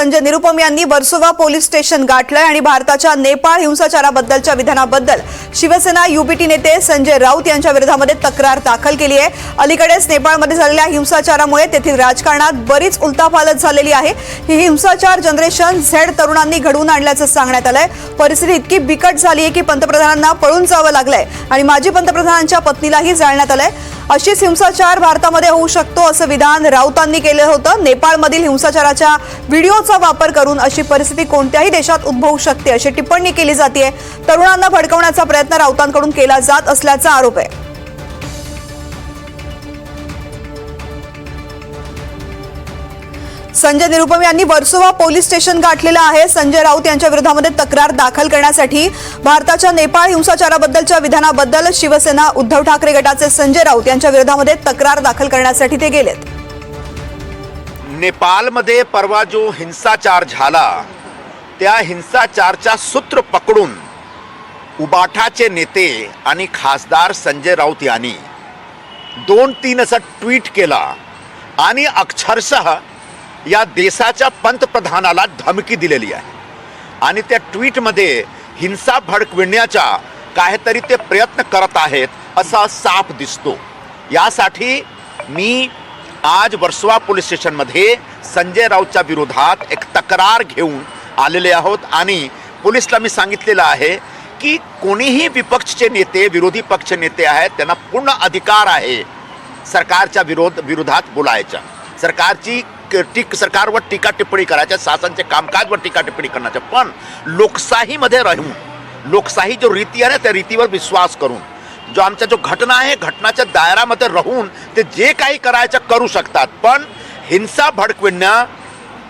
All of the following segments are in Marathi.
संजय निरुपम यांनी वर्सोवा पोलीस स्टेशन गाठलंय आणि भारताच्या नेपाळ हिंसाचाराबद्दलच्या विधानाबद्दल शिवसेना युबीटी नेते संजय राऊत यांच्या विरोधामध्ये तक्रार दाखल केली आहे। अलीकडेच नेपाळमध्ये झालेल्या हिंसाचारामुळे तेथील राजकारणात बरीच उलथापालथ झालेली आहे। ही हिंसाचार जनरेशन झेड तरुणांनी घडवून आणल्याचं सांगण्यात आलंय। परिस्थिती इतकी बिकट झाली आहे की पंतप्रधानांना पळून जावं लागलंय आणि माजी पंतप्रधानांच्या पत्नीलाही जाळण्यात आलंय। अशीच हिंसाचार भारतामध्ये होऊ शकतो असं विधान राऊतांनी केलं होतं। नेपाळमधील हिंसाचाराच्या व्हिडिओचा वापर करून अशी परिस्थिती कोणत्याही देशात उद्भवू शकते अशी टिप्पणी केली जाते। तरुणांना भडकवण्याचा प्रयत्न राऊतांकडून केला जात असल्याचा आरोप आहे। संजय निरुपम यांनी वर्सोवा पोलीस स्टेशन गाठलेलं आहे। संजय राऊत यांच्या विरोधामध्ये तक्रार दाखल करण्यासाठी भारताच्या नेपाळ हिंसाचाराबद्दलच्या विधानाबद्दल शिवसेना उद्धव ठाकरे गटाचे संजय राऊत यांच्या विरोधामध्ये तक्रार दाखल करण्यासाठी ते गेलेत। नेपाळमध्ये परवा जो हिंसाचार झाला त्या हिंसाचारचा सूत्र पकडून उबाठाचे नेते आणि खासदार संजय राऊत यांनी 2-3 असा ट्विट केला आणि अक्षरशः या देशाच्या पंतप्रधानाला धमकी दिलेली आहे आणि त्या ट्विटमध्ये हिंसा भडकविण्याचा काहीतरी ते प्रयत्न करत आहेत असा साफ दिसतो। यासाठी मी आज वर्सोवा पोलीस स्टेशनमध्ये संजय राऊतच्या विरोधात एक तक्रार घेऊन आलेले आहोत आणि पोलिसला मी सांगितलेलं आहे की कोणीही विपक्षचे नेते विरोधी पक्ष नेते आहेत त्यांना पूर्ण अधिकार आहे सरकारच्या विरोधात बोलायचा, सरकारवर टीका टिप्पणी करायच्या, शासनाच्या कामकाजवर टीका टिप्पणी करण्याच्या, पण लोकशाहीमध्ये राहून लोकशाही जो रीती आहे ना त्या रीतीवर विश्वास करून जो आमच्या जो घटना आहे घटनाच्या दायरामध्ये राहून ते जे काही करायचं करू शकतात। पण हिंसा भडकविणं,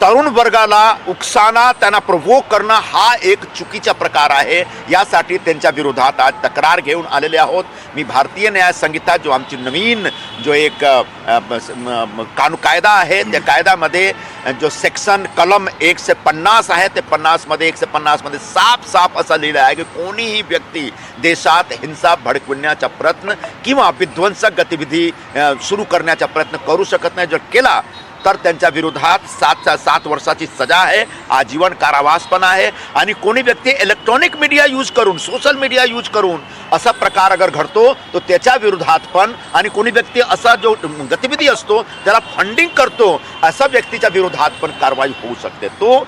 तरुण वर्गाला उकसाना, त्यांना प्रोवोक करणं हा एक चुकीचा प्रकार आहे। यासाठी त्यांच्या विरोधात आज तक्रार घेऊन आलेले आहोत। मी भारतीय न्याय संहिता जो आमची नवीन जो एक कायदा आहे त्या कायद्यामध्ये जो सेक्शन कलम 150 आहे ते 50मध्ये 150 मध्ये साफ असं लिहिलं आहे की कोणीही व्यक्ती देशात हिंसा भडकविण्याचा प्रयत्न किंवा विध्वंसक गतिविधी सुरू करण्याचा प्रयत्न करू शकत नाही। जर केला तर त्यांच्या विरोधात 7 वर्षाची सजा आहे, आजीवन कारावास पण आहे आणि कोणी व्यक्ती इलेक्ट्रॉनिक मीडिया यूज करून सोशल मीडिया यूज करून असा प्रकार अगर घडतो तो त्याच्या विरोधात पण आणि कोणी व्यक्ती असा जो गतिविधी असतो त्याला फंडिंग करतो अशा व्यक्तीच्या विरोधात पण कारवाई होऊ शकते। तो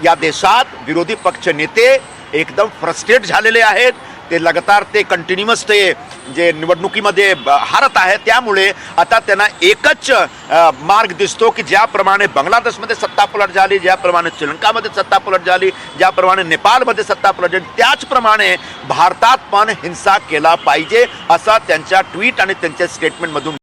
या देशात विरोधी पक्ष नेते एकदम फ्रस्ट्रेट झालेले आहेत। ते लगातार ते कंटिन्युअस ते जे निवडणुकीमध्ये हारत आहे त्यामुळे आता त्यांना एकच मार्ग दिसतो की ज्याप्रमाणे बांगलादेशमध्ये सत्तापलट झाली, ज्याप्रमाणे श्रीलंकामध्ये सत्तापलट झाली, ज्याप्रमाणे नेपाळमध्ये सत्तापलट झाली त्याचप्रमाणे भारतात पण हिंसा केला पाहिजे असा त्यांच्या ट्विट आणि त्यांच्या स्टेटमेंटमधून